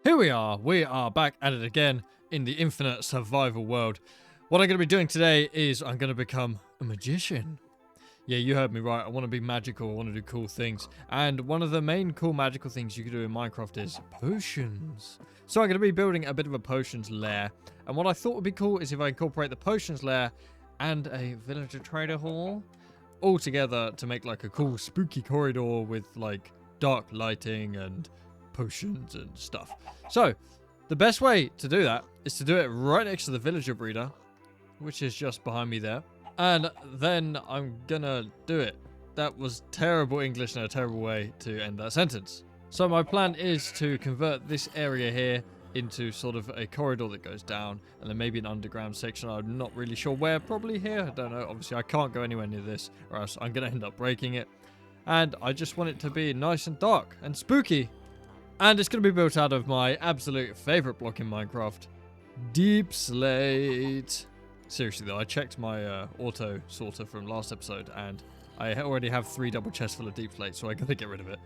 Here we are back at it again in the infinite survival world. What I'm going to be doing today is I'm going to become a magician. Yeah, you heard me right. I want to be magical. I want to do cool things. And one of the main cool magical things you can do in Minecraft is potions. So I'm going to be building a bit of a potions lair. And what I thought would be cool is if I incorporate the potions lair and a villager trader hall all together to make like a cool spooky corridor with like dark lighting and potions and stuff. So the best way to do that is to do it right next to the villager breeder, which is just behind me there. And then I'm gonna do it. That was terrible English and a terrible way to end that sentence. So my plan is to convert this area here into sort of a corridor that goes down, and then maybe an underground section. I'm not really sure where, probably here, I don't know. Obviously I can't go anywhere near this or else I'm gonna end up breaking it. And I just want it to be nice and dark and spooky. And it's gonna be built out of my absolute favorite block in Minecraft, Deep Slate. Seriously though, I checked my auto sorter from last episode and I already have 3 double chests full of deep slate, so I gotta get rid of it.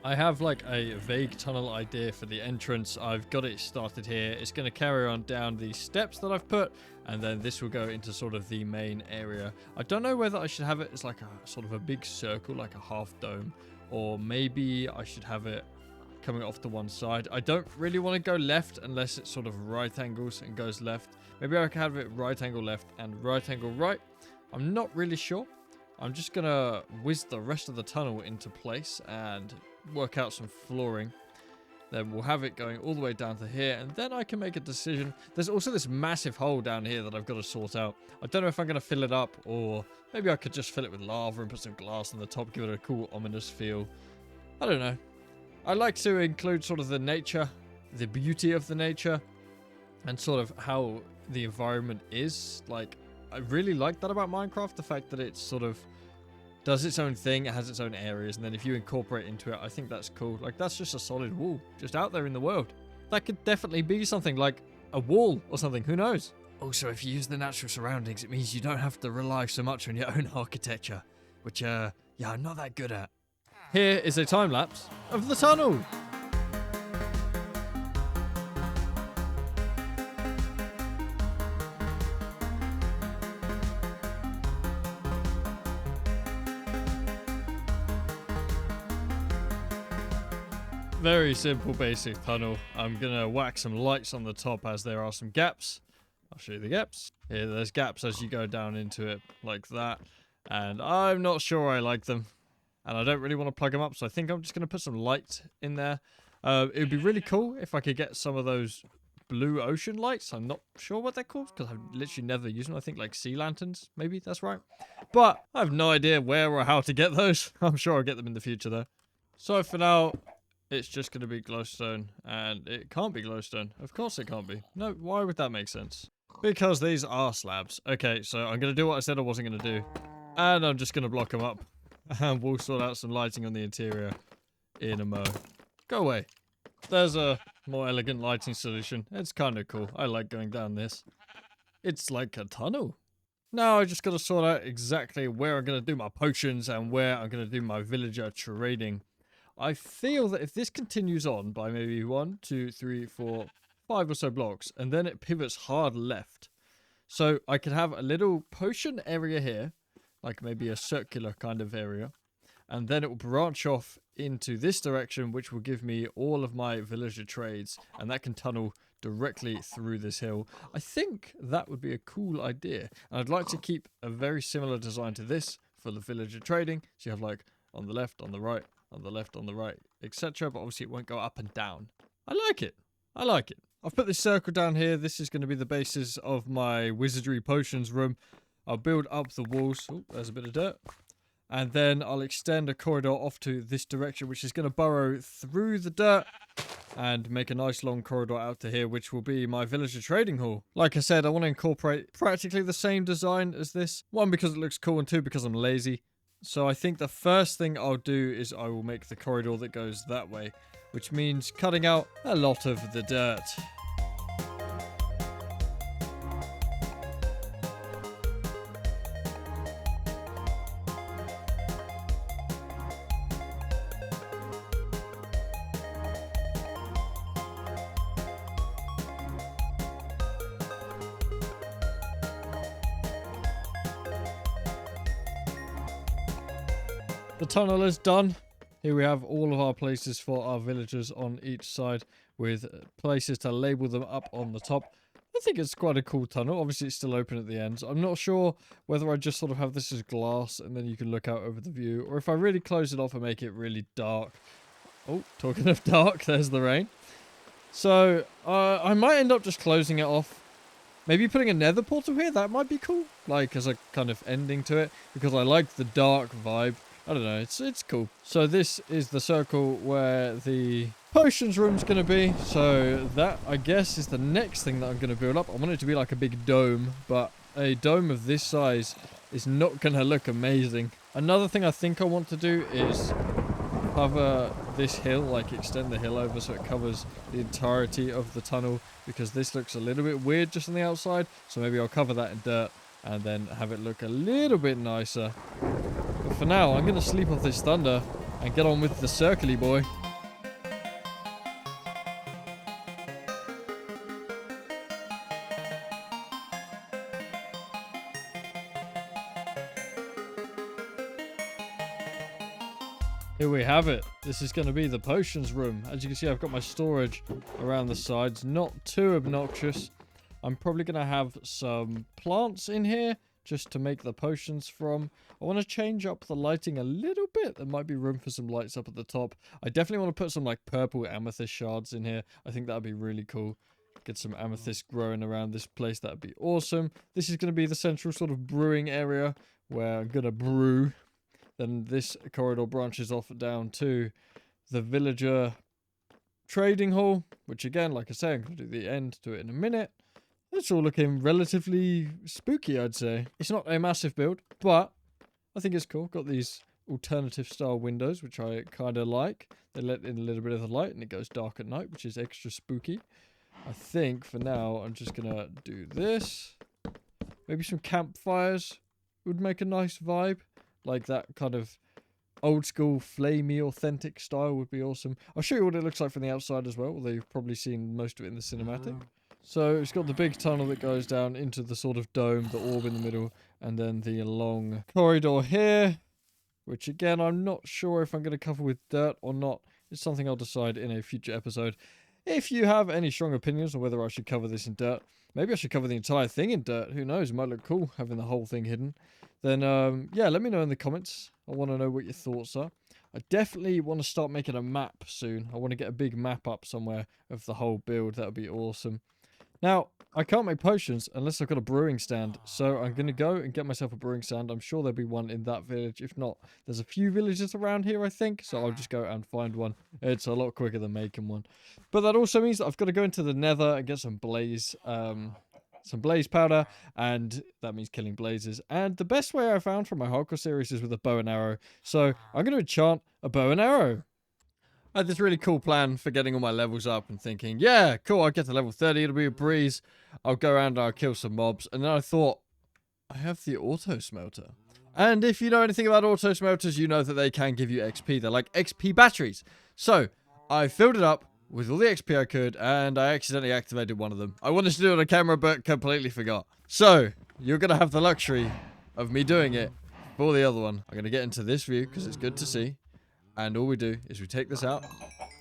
I have like a vague tunnel idea for the entrance. I've got it started here. It's going to carry on down the steps that I've put, and then this will go into sort of the main area. I don't know whether I should have it as like a sort of a big circle, like a half dome, or maybe I should have it coming off to one side. I don't really want to go left unless it sort of right angles and goes left. Maybe I can have it right angle left and right angle right. I'm not really sure. I'm just going to whiz the rest of the tunnel into place and work out some flooring. Then we'll have it going all the way down to here, and then I can make a decision. There's also this massive hole down here that I've got to sort out. I don't know if I'm going to fill it up, or maybe I could just fill it with lava and put some glass on the top, give it a cool ominous feel. I don't know. I like to include sort of the nature, the beauty of the nature, and sort of how the environment is. Like, I really like that about Minecraft, the fact that it's sort of does its own thing, it has its own areas, and then if you incorporate into it, I think that's cool. Like, that's just a solid wall, just out there in the world. That could definitely be something like a wall or something, who knows? Also, if you use the natural surroundings, it means you don't have to rely so much on your own architecture, which, yeah, I'm not that good at. Here is a time-lapse of the tunnel. Very simple, basic tunnel. I'm gonna whack some lights on the top as there are some gaps. I'll show you the gaps. Here, there's gaps as you go down into it, like that. And I'm not sure I like them. And I don't really want to plug them up, so I think I'm just gonna put some light in there. It would be really cool if I could get some of those blue ocean lights. I'm not sure what they're called, because I've literally never used them. I think like sea lanterns, maybe, that's right. But I have no idea where or how to get those. I'm sure I'll get them in the future, though. So for now, it's just going to be glowstone, and it can't be glowstone. Of course it can't be. No, why would that make sense? Because these are slabs. Okay, so I'm going to do what I said I wasn't going to do, and I'm just going to block them up, and we'll sort out some lighting on the interior in a mo. Go away. There's a more elegant lighting solution. It's kind of cool. I like going down this. It's like a tunnel. Now I just got to sort out exactly where I'm going to do my potions and where I'm going to do my villager trading. I feel that if this continues on by maybe 1, 2, 3, 4, 5 or so blocks, and then it pivots hard left. So I could have a little potion area here, like maybe a circular kind of area, and then it will branch off into this direction, which will give me all of my villager trades, and that can tunnel directly through this hill. I think that would be a cool idea, and I'd like to keep a very similar design to this for the villager trading. So you have like on the left, on the right, on the left, on the right, etc. But obviously it won't go up and down. I like it. I like it. I've put this circle down here. This is going to be the basis of my wizardry potions room. I'll build up the walls. Oh, there's a bit of dirt. And then I'll extend a corridor off to this direction, which is going to burrow through the dirt and make a nice long corridor out to here, which will be my villager trading hall. Like I said, I want to incorporate practically the same design as this. 1, because it looks cool, and 2, because I'm lazy. So I think the first thing I'll do is I will make the corridor that goes that way, which means cutting out a lot of the dirt. The tunnel is done. Here we have all of our places for our villagers on each side with places to label them up on the top. I think it's quite a cool tunnel. Obviously, it's still open at the ends. I'm not sure whether I just sort of have this as glass and then you can look out over the view, or if I really close it off and make it really dark. Oh, talking of dark, there's the rain. So, I might end up just closing it off. Maybe putting a nether portal here, that might be cool. Like, as a kind of ending to it, because I like the dark vibe. I don't know, it's cool. So this is the circle where the potions room's going to be. So that, I guess, is the next thing that I'm going to build up. I want it to be like a big dome, but a dome of this size is not going to look amazing. Another thing I think I want to do is cover this hill, like extend the hill over so it covers the entirety of the tunnel, because this looks a little bit weird just on the outside. So maybe I'll cover that in dirt and then have it look a little bit nicer. But for now, I'm going to sleep off this thunder and get on with the circle-y boy. Here we have it. This is going to be the potions room. As you can see, I've got my storage around the sides. Not too obnoxious. I'm probably going to have some plants in here just to make the potions from. I want to change up the lighting a little bit. There might be room for some lights up at the top. I definitely want to put some like purple amethyst shards in here. I think that'd be really cool. Get some amethyst growing around this place. That'd be awesome. This is going to be the central sort of brewing area where I'm going to brew. Then this corridor branches off down to the villager trading hall, which again, like I say, I'm going to do the end to it in a minute. It's all looking relatively spooky, I'd say. It's not a massive build, but I think it's cool. Got these alternative style windows, which I kind of like. They let in a little bit of the light and it goes dark at night, which is extra spooky. I think for now, I'm just going to do this. Maybe some campfires would make a nice vibe. Like that kind of old school, flamey, authentic style would be awesome. I'll show you what it looks like from the outside as well, although you've probably seen most of it in the cinematic. So it's got the big tunnel that goes down into the sort of dome, the orb in the middle, and then the long corridor here, which again, I'm not sure if I'm going to cover with dirt or not. It's something I'll decide in a future episode. If you have any strong opinions on whether I should cover this in dirt, maybe I should cover the entire thing in dirt. Who knows? It might look cool having the whole thing hidden. Then, yeah, let me know in the comments. I want to know what your thoughts are. I definitely want to start making a map soon. I want to get a big map up somewhere of the whole build. That would be awesome. Now, I can't make potions unless I've got a brewing stand. So I'm going to go and get myself a brewing stand. I'm sure there'll be one in that village. If not, there's a few villages around here, I think. So I'll just go and find one. It's a lot quicker than making one. But that also means that I've got to go into the nether and get some blaze powder, and that means killing blazes. And the best way I found from my hardcore series is with a bow and arrow. So I'm going to enchant a bow and arrow. I had this really cool plan for getting all my levels up and thinking, yeah, cool, I'll get to level 30, it'll be a breeze. I'll go around and I'll kill some mobs. And then I thought, I have the auto smelter. And if you know anything about auto smelters, you know that they can give you XP. They're like XP batteries. So I filled it up with all the XP I could, and I accidentally activated one of them. I wanted to do it on camera, but completely forgot. So you're going to have the luxury of me doing it for the other one. I'm going to get into this view because it's good to see. And all we do is we take this out.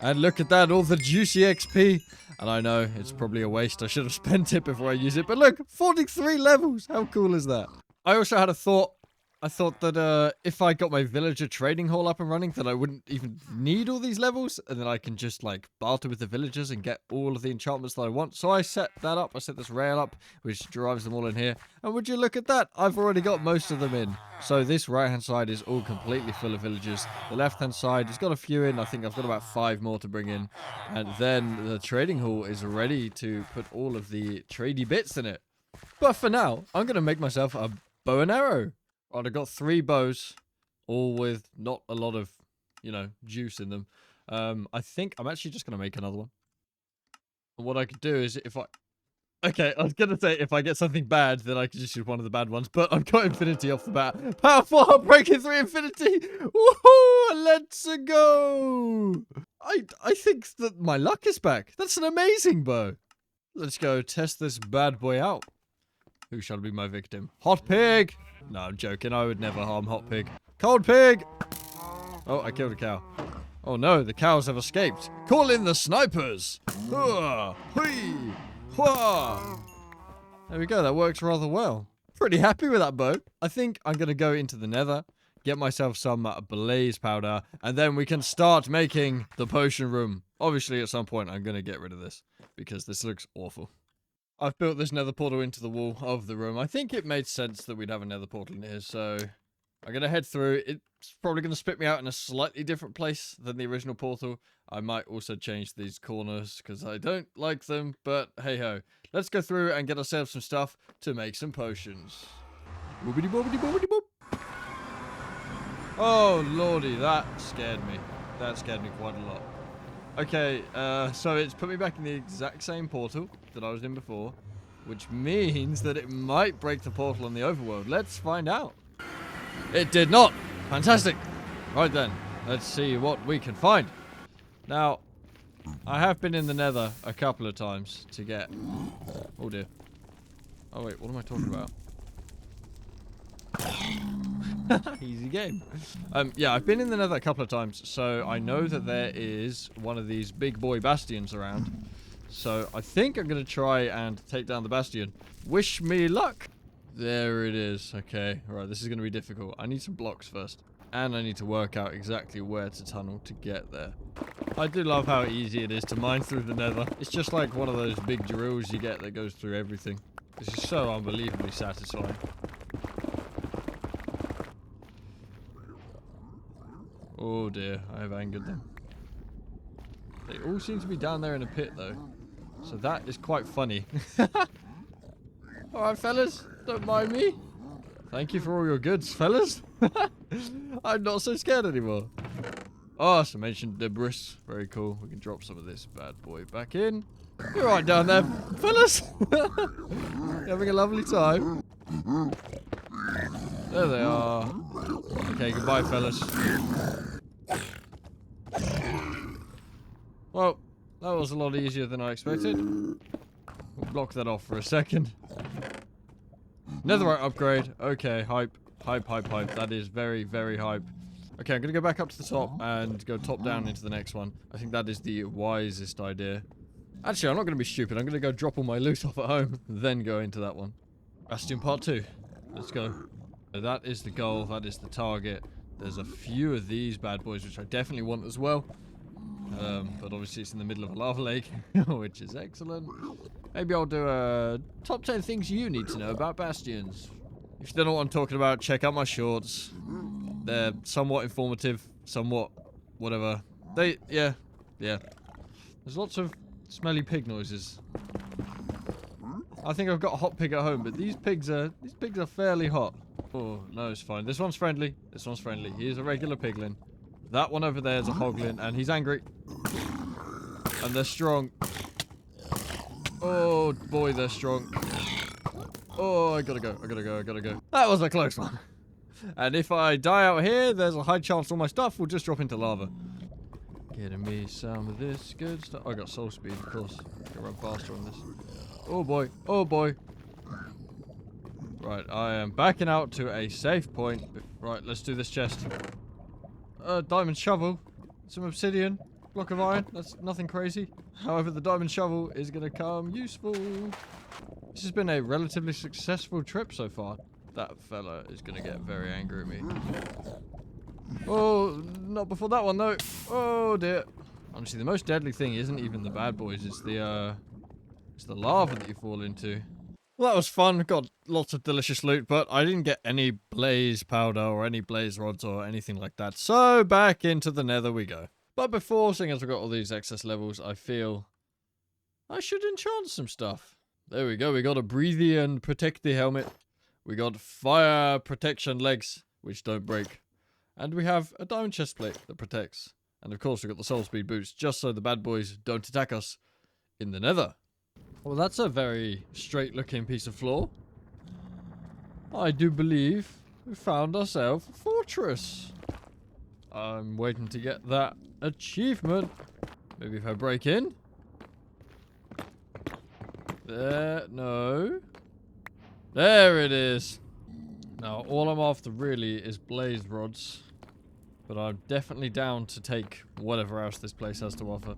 And look at that, all the juicy XP. And I know, it's probably a waste. I should have spent it before I use it. But look, 43 levels. How cool is that? I also had a thought. I thought that if I got my villager trading hall up and running, that I wouldn't even need all these levels. And then I can just like barter with the villagers and get all of the enchantments that I want. So I set that up. I set this rail up, which drives them all in here. And would you look at that? I've already got most of them in. So this right-hand side is all completely full of villagers. The left-hand side has got a few in. I think I've got about 5 more to bring in. And then the trading hall is ready to put all of the tradey bits in it. But for now, I'm going to make myself a bow and arrow. Right, I've got 3 bows, all with not a lot of, you know, juice in them. I think I'm actually just going to make another one. And what I could do is if I... Okay, I was going to say if I get something bad, then I can just use one of the bad ones. But I've got infinity off the bat. Power 4, breaking 3 infinity. Woohoo! Let's go. I think that my luck is back. That's an amazing bow. Let's go test this bad boy out. Who shall be my victim? Hot Pig! No, I'm joking. I would never harm Hot Pig. Cold Pig! Oh, I killed a cow. Oh no, the cows have escaped. Call in the snipers. Hua, hui, hua. There we go, that works rather well. Pretty happy with that bow. I think I'm going to go into the nether, get myself some blaze powder, and then we can start making the potion room. Obviously, at some point, I'm going to get rid of this, because this looks awful. I've built this nether portal into the wall of the room. I think it made sense that we'd have a nether portal in here, so I'm going to head through. It's probably going to spit me out in a slightly different place than the original portal. I might also change these corners because I don't like them, but hey-ho. Let's go through and get ourselves some stuff to make some potions. Boobity boobity boobity boop. Oh, lordy, that scared me. That scared me quite a lot. Okay, so it's put me back in the exact same portal that I was in before, which means that it might break the portal on the overworld. Let's find out. It did not. Fantastic. Right then, let's see what we can find. Now, I have been in the nether a couple of times to get... Oh dear. Oh wait, what am I talking about? Easy game. Yeah, I've been in the nether a couple of times, so I know that there is one of these big boy bastions around. So I think I'm going to try and take down the bastion. Wish me luck. There it is. Okay, alright, this is going to be difficult. I need some blocks first. And I need to work out exactly where to tunnel to get there. I do love how easy it is to mine through the nether. It's just like one of those big drills you get that goes through everything. This is so unbelievably satisfying. Oh dear, I have angered them. They all seem to be down there in a pit though. So that is quite funny. Alright fellas, don't mind me. Thank you for all your goods, fellas. I'm not so scared anymore. Oh, some ancient debris. Very cool. We can drop some of this bad boy back in. You're right down there, fellas. Having a lovely time. There they are. Okay, goodbye, fellas. Well, that was a lot easier than I expected. We'll block that off for a second. Netherite upgrade. Okay, hype. Hype, hype, hype. That is very, very hype. Okay, I'm going to go back up to the top and go top down into the next one. I think that is the wisest idea. Actually, I'm not going to be stupid. I'm going to go drop all my loot off at home, then go into that one. Bastion part 2. Let's go. That is the goal. That is the target. There's a few of these bad boys, which I definitely want as well. But obviously it's in the middle of a lava lake, which is excellent. Maybe I'll do a top 10 things you need to know about bastions. If you don't know what I'm talking about, check out my shorts. They're somewhat informative, somewhat whatever. Yeah. There's lots of smelly pig noises. I think I've got a hot pig at home, but these pigs are fairly hot. Oh, no, it's fine. This one's friendly. This one's friendly. He is a regular piglin. That one over there is a hoglin, and he's angry. And they're strong. Oh, boy, they're strong. Oh, I gotta go. That was a close one. And if I die out here, there's a high chance all my stuff will just drop into lava. Getting me some of this good stuff. I got soul speed, of course. I can run faster on this. Oh, boy. Oh, boy. Right, I am backing out to a safe point. Right, let's do this chest. Diamond shovel. Some obsidian. Block of iron. That's nothing crazy. However, the diamond shovel is going to come useful. This has been a relatively successful trip so far. That fella is going to get very angry at me. Oh, not before that one, though. Oh, dear. Honestly, the most deadly thing isn't even the bad boys. It's the lava that you fall into. Well, that was fun. Got lots of delicious loot, but I didn't get any blaze powder or any blaze rods or anything like that. So back into the nether we go. But before, seeing as I've got all these excess levels, I feel I should enchant some stuff. There we go. We got a breathy and protect the helmet. We got fire protection legs, which don't break. And we have a diamond chest plate that protects. And of course, we got the soul speed boots, just so the bad boys don't attack us in the nether. Well, that's a very straight-looking piece of floor. I do believe we found ourselves a fortress. I'm waiting to get that achievement. Maybe if I break in. There, no. There it is. Now, all I'm after really is blaze rods. But I'm definitely down to take whatever else this place has to offer.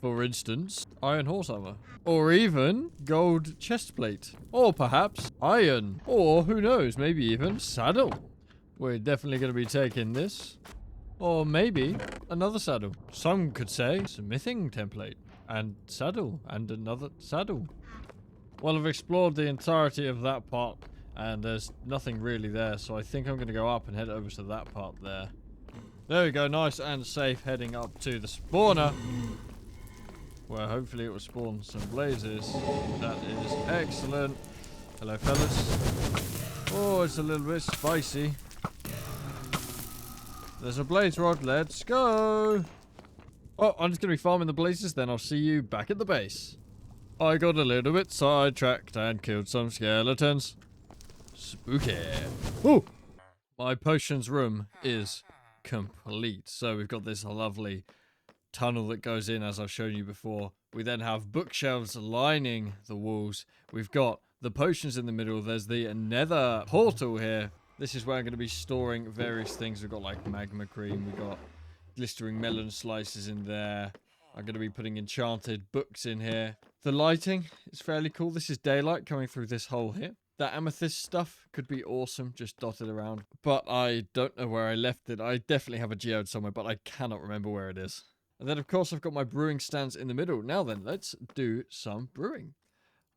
For instance, iron horse armor. Or even gold chest plate. Or perhaps iron. Or who knows, maybe even saddle. We're definitely going to be taking this. Or maybe another saddle. Some could say smithing template. And saddle. And another saddle. Well, I've explored the entirety of that part. And there's nothing really there. So I think I'm going to go up and head over to that part there. There we go. Nice and safe heading up to the spawner. Where hopefully it will spawn some blazes. That is excellent. Hello, fellas. Oh, it's a little bit spicy. There's a blaze rod. Let's go. Oh, I'm just going to be farming the blazes. Then I'll see you back at the base. I got a little bit sidetracked and killed some skeletons. Spooky. Oh, my potions room is complete. So we've got this lovely tunnel that goes in, as I've shown you before. We then have bookshelves lining the walls. We've got the potions in the middle. There's the nether portal here. This is where I'm going to be storing various things. We've got like magma cream. We've got glistering melon slices in there. I'm going to be putting enchanted books in here. The lighting is fairly cool. This is daylight coming through this hole here. That amethyst stuff could be awesome, just dotted around. But I don't know where I left it. I definitely have a geode somewhere, but I cannot remember where it is. And then, of course, I've got my brewing stands in the middle. Now then, let's do some brewing.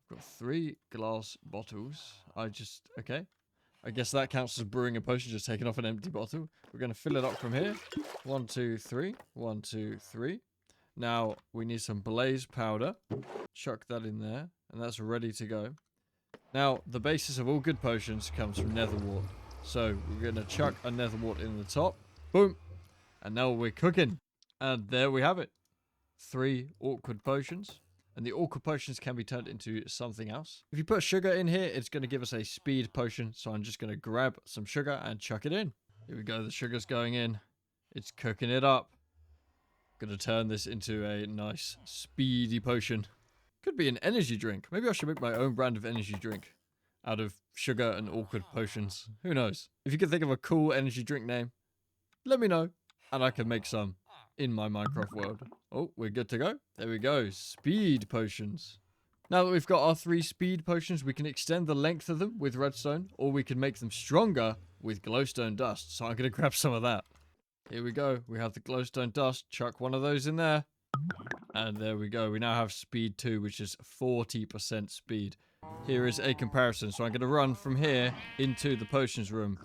I've got 3 glass bottles. Okay. I guess that counts as brewing a potion, just taking off an empty bottle. We're going to fill it up from here. 1, 2, 3. 1, 2, 3. Now, we need some blaze powder. Chuck that in there. And that's ready to go. Now, the basis of all good potions comes from nether wart. So, we're going to chuck a nether wart in the top. Boom. And now we're cooking. And there we have it. 3 awkward potions. And the awkward potions can be turned into something else. If you put sugar in here, it's going to give us a speed potion. So I'm just going to grab some sugar and chuck it in. Here we go. The sugar's going in. It's cooking it up. Going to turn this into a nice speedy potion. Could be an energy drink. Maybe I should make my own brand of energy drink out of sugar and awkward potions. Who knows? If you can think of a cool energy drink name, let me know. And I can make some in my Minecraft world. Oh, we're good to go. There we go. Speed potions. Now that we've got our 3 speed potions, we can extend the length of them with redstone, or we can make them stronger with glowstone dust. So I'm going to grab some of that. Here we go. We have the glowstone dust. Chuck one of those in there. And there we go. We now have speed 2, which is 40% speed. Here is a comparison. So I'm going to run from here into the potions room.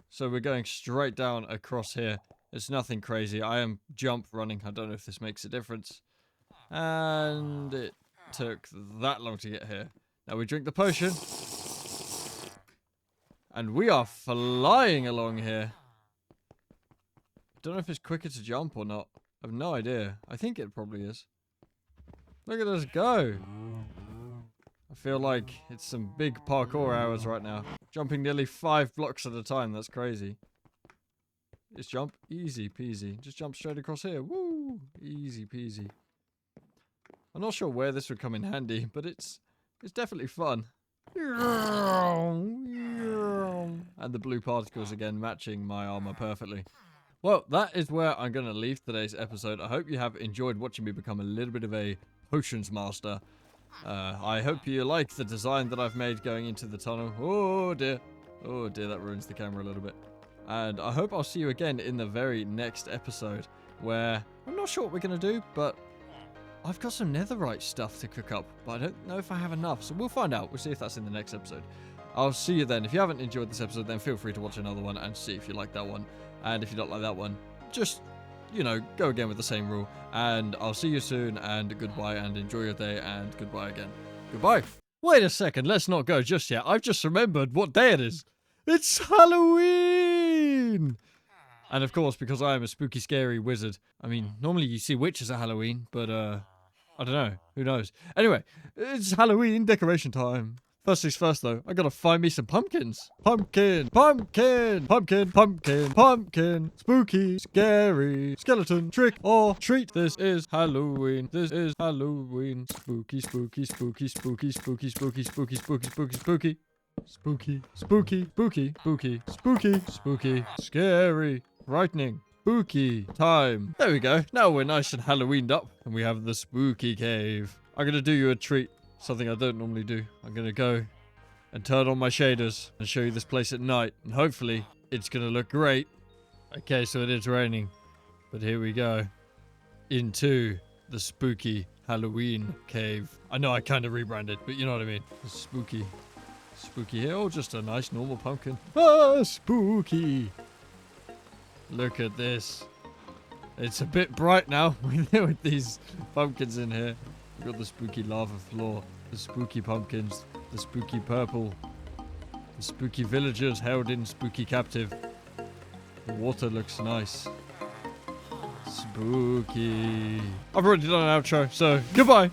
So we're going straight down across here. It's nothing crazy. I am jump running. I don't know if this makes a difference. And it took that long to get here. Now we drink the potion. And we are flying along here. I don't know if it's quicker to jump or not. I have no idea. I think it probably is. Look at us go. I feel like it's some big parkour hours right now. Jumping nearly 5 blocks at a time. That's crazy. Just jump. Easy peasy. Just jump straight across here. Woo! Easy peasy. I'm not sure where this would come in handy, but it's definitely fun. And the blue particles again matching my armor perfectly. Well, that is where I'm going to leave today's episode. I hope you have enjoyed watching me become a little bit of a potions master. I hope you like the design that I've made going into the tunnel. Oh dear. Oh dear, that ruins the camera a little bit. And I hope I'll see you again in the very next episode, where I'm not sure what we're going to do, but I've got some netherite stuff to cook up, but I don't know if I have enough, so we'll find out. We'll see if that's in the next episode. I'll see you then. If you haven't enjoyed this episode, then feel free to watch another one and see if you like that one. And if you don't like that one, just, you know, go again with the same rule. And I'll see you soon, and goodbye, and enjoy your day, and goodbye again. Goodbye. Wait a second, let's not go just yet. I've just remembered what day it is. It's Halloween! And of course, because I am a spooky, scary wizard. I mean, normally you see witches at Halloween, but, I don't know. Who knows? Anyway, it's Halloween decoration time. First things first, though, I gotta find me some pumpkins. Pumpkin, pumpkin, pumpkin, pumpkin, pumpkin, spooky, scary, skeleton, trick or treat. This is Halloween. This is Halloween. Spooky, spooky, spooky, spooky, spooky, spooky, spooky, spooky, spooky, spooky. Spooky, spooky, spooky, spooky, spooky, spooky, scary. frightening, spooky time. There we go. Now we're nice and Halloweened up, and we have the spooky cave. I'm gonna do you a treat, something I don't normally do. I'm gonna go and turn on my shaders and show you this place at night, and hopefully it's gonna look great. Okay, so it is raining, but here we go into the spooky Halloween cave. I know I kind of rebranded, but you know what I mean. The spooky here. Oh, just a nice normal pumpkin. Ah, spooky. Look at this. It's a bit bright now with these pumpkins in here. We've got the spooky lava floor, the spooky pumpkins, the spooky purple, the spooky villagers held in spooky captive. The water looks nice. Spooky. I've already done an outro, so goodbye.